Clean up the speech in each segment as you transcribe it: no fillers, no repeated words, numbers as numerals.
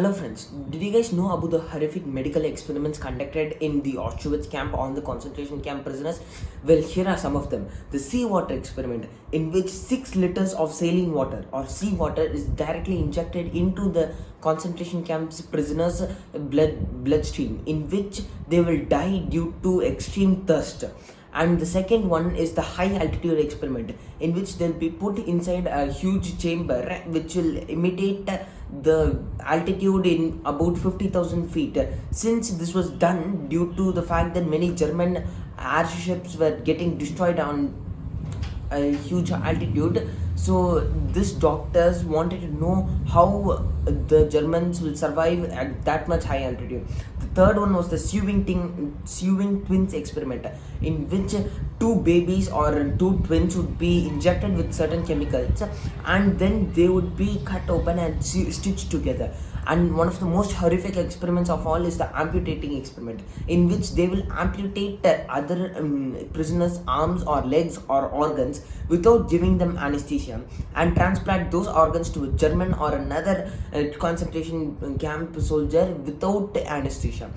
Hello friends, did you guys know about the horrific medical experiments conducted in the Auschwitz camp on the concentration camp prisoners? Well, here are some of them. The seawater experiment, in which 6 liters of saline water or seawater is directly injected into the concentration camp's prisoners' bloodstream, in which they will die due to extreme thirst. And the second one is the high altitude experiment, in which they'll be put inside a huge chamber which will imitate the altitude in about 50,000 feet. Since this was done due to the fact that many German airships were getting destroyed on a huge altitude, so these doctors wanted to know how the Germans will survive at that much high altitude. The third one was the sewing twins experiment, in which two babies or two twins would be injected with certain chemicals, and then they would be cut open and stitched together. And one of the most horrific experiments of all is the amputating experiment, in which they will amputate other prisoners' arms or legs or organs without giving them anesthesia, and transplant those organs to a German or another concentration camp soldier without anesthesia.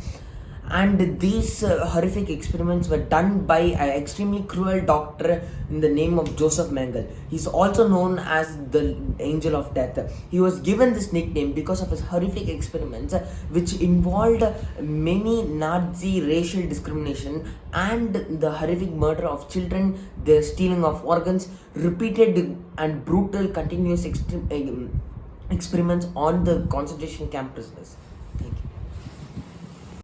And these horrific experiments were done by an extremely cruel doctor in the name of Joseph Mengele. He's also known as the Angel of Death. He was given this nickname because of his horrific experiments, which involved many Nazi racial discrimination and the horrific murder of children, the stealing of organs, repeated and brutal continuous experiments on the concentration camp prisoners.